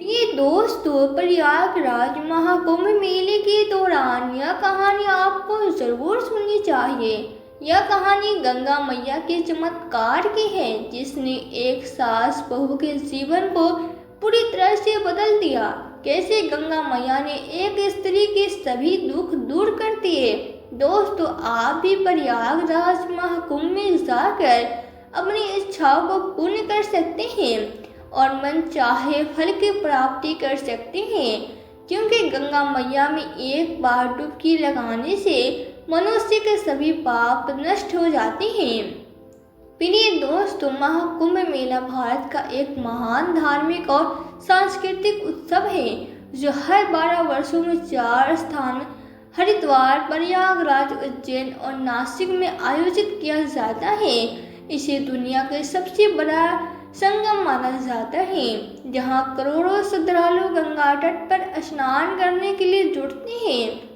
ये दोस्तों, प्रयागराज महाकुंभ मेले के दौरान यह कहानी आपको जरूर सुननी चाहिए। यह कहानी गंगा मैया के चमत्कार की है, जिसने एक सास बहू के जीवन को पूरी तरह से बदल दिया। कैसे गंगा मैया ने एक स्त्री के सभी दुख दूर कर दिए। दोस्तों, आप भी प्रयागराज महाकुंभ में जाकर अपनी इच्छाओं को पूर्ण कर सकते हैं और मन चाहे फल की प्राप्ति कर सकते हैं, क्योंकि गंगा मैया में एक बार डुबकी लगाने से मनुष्य के सभी पाप नष्ट हो जाते हैं। प्रिय दोस्तों, महाकुंभ मेला भारत का एक महान धार्मिक और सांस्कृतिक उत्सव है, जो हर 12 वर्षों में 4 स्थान हरिद्वार, प्रयागराज, उज्जैन और नासिक में आयोजित किया जाता है। इसे दुनिया का सबसे बड़ा संगम माना जाता है, जहां करोड़ों श्रद्धालु गंगा तट पर स्नान करने के लिए जुटते हैं।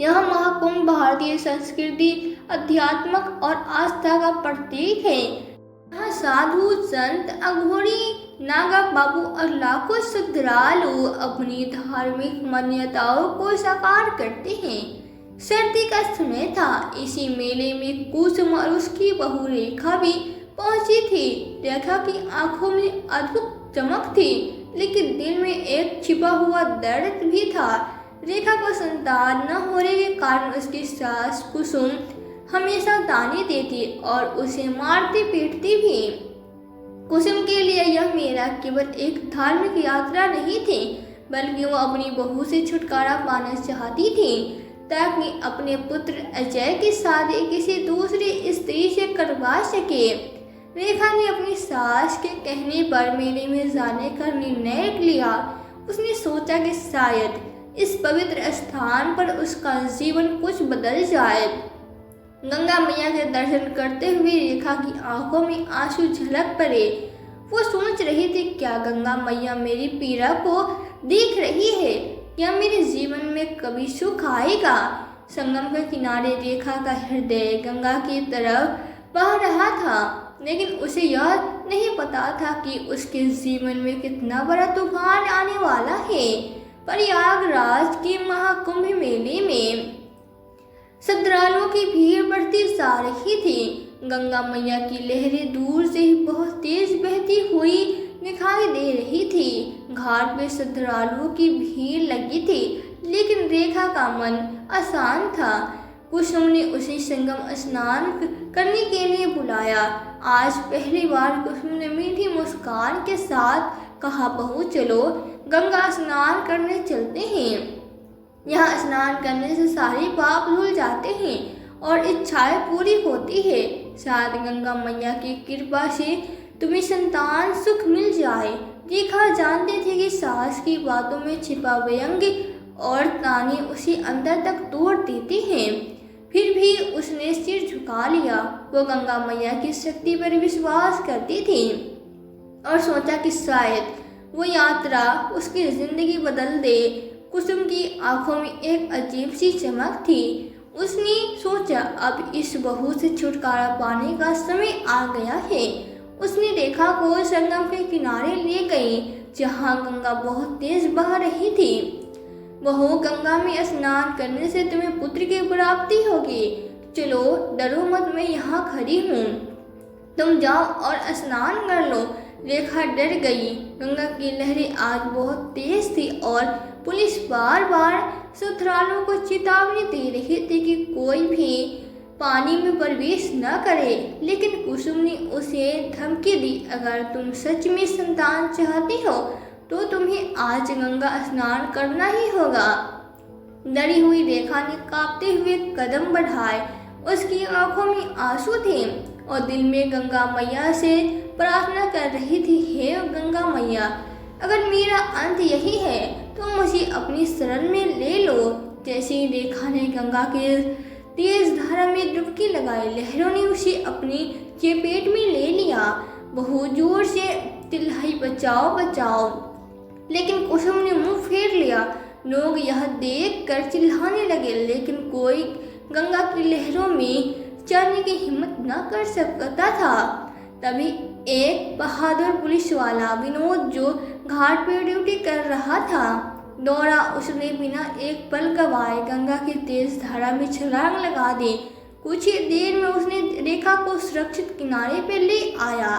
यह महाकुंभ भारतीय संस्कृति, अध्यात्म और आस्था का प्रतीक है। यहाँ साधु, संत, अघोरी, नागा बाबू और लाखों श्रद्धालु अपनी धार्मिक मान्यताओं को साकार करते हैं। सर्दी का समय था, इसी मेले में कुसुम और उसकी बहू रेखा भी पहुंची थी। रेखा की आंखों में अद्भुत चमक थी, लेकिन दिल में एक छिपा हुआ दर्द भी था। रेखा को संतान न होने के कारण उसकी सास कुसुम हमेशा ताने देती और उसे मारती पीटती भी। कुसुम के लिए यह मेला केवल एक धार्मिक यात्रा नहीं थी, बल्कि वो अपनी बहू से छुटकारा पाना चाहती थी, ताकि अपने पुत्र अजय की शादी किसी दूसरी स्त्री से करवा सके। रेखा ने अपनी सास के कहने पर मेले में जाने का निर्णय लिया। उसने सोचा कि शायद इस पवित्र स्थान पर उसका जीवन कुछ बदल जाए। गंगा मैया के दर्शन करते हुए रेखा की आंखों में आंसू झलक पड़े। वो सोच रही थी, क्या गंगा मैया मेरी पीड़ा को देख रही है? क्या मेरे जीवन में कभी सुख आएगा? संगम के किनारे रेखा का हृदय गंगा की तरफ बह रहा था, लेकिन उसे यह नहीं पता था कि उसके जीवन में कितना बड़ा तूफान आने वाला है। प्रयागराज के महाकुंभ मेले में श्रद्धालुओं की भीड़ बढ़ती जा रही थी। गंगा मैया की लहरें दूर से ही बहुत तेज बहती हुई दिखाई दे रही थी। घाट पे श्रद्धालुओं की भीड़ लगी थी, लेकिन रेखा का मन अशांत था। कुसुम ने उसे संगम स्नान करने के लिए बुलाया। आज पहली बार कुसुम ने मीठी मुस्कान के साथ कहा, बहू चलो गंगा स्नान करने चलते हैं। यहाँ स्नान करने से सारे पाप धुल जाते हैं और इच्छाएं पूरी होती है। शायद गंगा मैया की कृपा से तुम्हें संतान सुख मिल जाए। रेखा जानती थी कि सास की बातों में छिपा व्यंग्य और ताने उसे अंदर तक तोड़ देते हैं, फिर भी उसने सिर झुका लिया। वो गंगा मैया की शक्ति पर विश्वास करती थी और सोचा कि शायद वो यात्रा उसकी जिंदगी बदल दे। कुसुम की आंखों में एक अजीब सी चमक थी। उसने सोचा, अब इस बहू से छुटकारा पाने का समय आ गया है। उसने रेखा को संगम के किनारे ले गई, जहां गंगा बहुत तेज बह रही थी। बहू, गंगा में स्नान करने से तुम्हें पुत्र की प्राप्ति होगी। चलो डरो मत, मैं यहाँ खड़ी हूँ, तुम जाओ और स्नान कर लो। रेखा डर गई। गंगा की लहरें आज बहुत तेज थी और पुलिस बार बार श्रद्धालुओं को चेतावनी दे रही थी कि कोई भी पानी में प्रवेश न करे, लेकिन कुसुम ने उसे धमकी दी, अगर तुम सच में संतान चाहती हो तो तुम्हें आज गंगा स्नान करना ही होगा। डरी हुई रेखा ने कांपते हुए कदम बढ़ाए। उसकी आंखों में आंसू थे और दिल में गंगा मैया से प्रार्थना कर रही थी, हे गंगा मैया, अगर मेरा अंत यही है तो मुझे अपनी शरण में ले लो। जैसे ही रेखा ने गंगा के तेज धारा में डुबकी लगाई, लहरों ने उसे अपनी चपेट में ले लिया। बहुत जोर से चिल्लाई, बचाओ बचाओ, लेकिन कुसुम ने मुंह फेर लिया। लोग यह देख कर चिल्लाने लगे, लेकिन कोई गंगा की लहरों में चढ़ने की हिम्मत न कर सकता था। तभी एक बहादुर पुलिस वाला विनोद, जो घाट पर ड्यूटी कर रहा था। दौड़ा उसने बिना एक पल गवाए गंगा की तेज धारा में छलांग लगा दी। कुछ ही देर में उसने रेखा को सुरक्षित किनारे पर ले आया।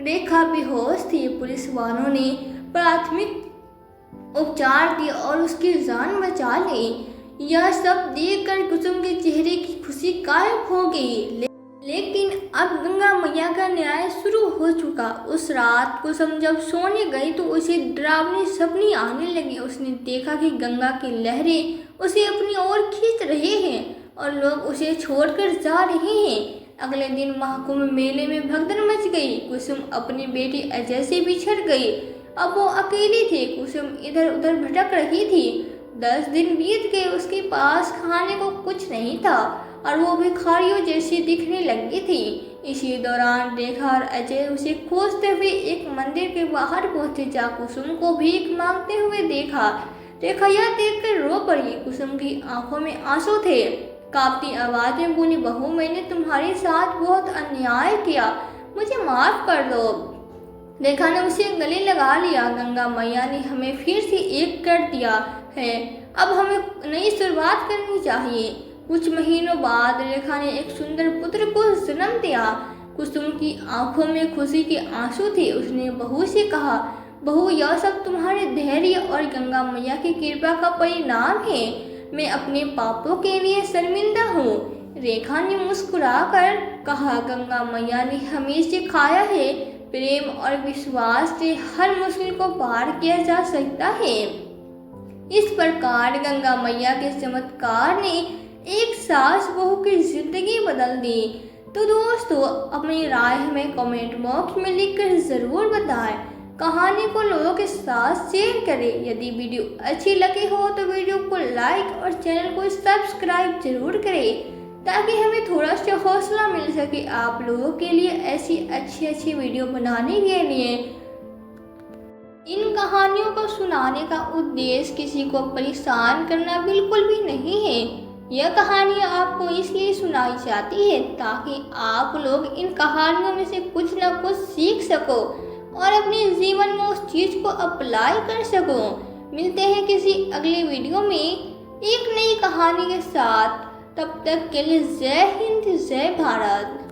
रेखा बेहोश थी। पुलिस वालों ने प्राथमिक उपचार दिया और उसकी जान बचा ली। यह सब देखकर कुसुम के चेहरे की खुशी गायब हो गई। लेकिन अब गंगा मैया का न्याय शुरू हो चुका। उस रात कुसुम जब सोने गई तो उसे डरावनी सपने आने लगे। उसने देखा कि गंगा की लहरें उसे अपनी ओर खींच रहे हैं और लोग उसे छोड़कर जा रहे हैं। अगले दिन महाकुंभ मेले में भगदड़ मच गई। कुसुम अपनी बेटी अजय से बिछड़ गई। अब वो अकेली थी। कुसुम इधर उधर भटक रही थी। 10 दिन बीत गए। उसके पास खाने को कुछ नहीं था और वो भिखारियों जैसी दिखने लगी थी। इसी दौरान रेखा और अजय उसे खोजते हुए एक मंदिर के बाहर पहुंचे, जहाँ कुसुम को भीख मांगते हुए देखा। रेखा यह देखकर रो पड़ी। कुसुम की आंखों में आंसू थे। कांपती आवाज में बोली, बहू, मैंने तुम्हारे साथ बहुत अन्याय किया, मुझे माफ कर दो। रेखा ने उसे गले लगा लिया। गंगा मैया ने हमें फिर से एक कर दिया है। अब हमें नई शुरुआत करनी चाहिए। कुछ महीनों बाद रेखा ने एक सुंदर पुत्र को जन्म दिया। कुसुम की आंखों में खुशी के आंसू थे। उसने बहू से कहा, बहू, यह सब तुम्हारे धैर्य और गंगा मैया की कृपा का परिणाम है। मैं अपने पापों के लिए शर्मिंदा हूँ। रेखा ने मुस्कुराकर कहा, गंगा मैया ने हमें सिखाया है, प्रेम और विश्वास से हर मुश्किल को पार किया जा सकता है। इस प्रकार गंगा मैया के चमत्कार ने एक सास बहू की जिंदगी बदल दी। तो दोस्तों, अपनी राय हमें कमेंट बॉक्स में लिखकर ज़रूर बताएं। कहानी को लोगों के साथ शेयर करें। यदि वीडियो अच्छी लगी हो तो वीडियो को लाइक और चैनल को सब्सक्राइब जरूर करें, ताकि हमें थोड़ा सा हौसला मिल सके आप लोगों के लिए ऐसी अच्छी वीडियो बनाने के लिए। इन कहानियों को सुनाने का उद्देश्य किसी को परेशान करना बिल्कुल भी नहीं है। यह कहानी आपको इसलिए सुनाई जाती है ताकि आप लोग इन कहानियों में से कुछ न कुछ सीख सको और अपने जीवन में उस चीज़ को अप्लाई कर सको। मिलते हैं किसी अगले वीडियो में एक नई कहानी के साथ। तब तक के लिए जय हिंद, जय भारत।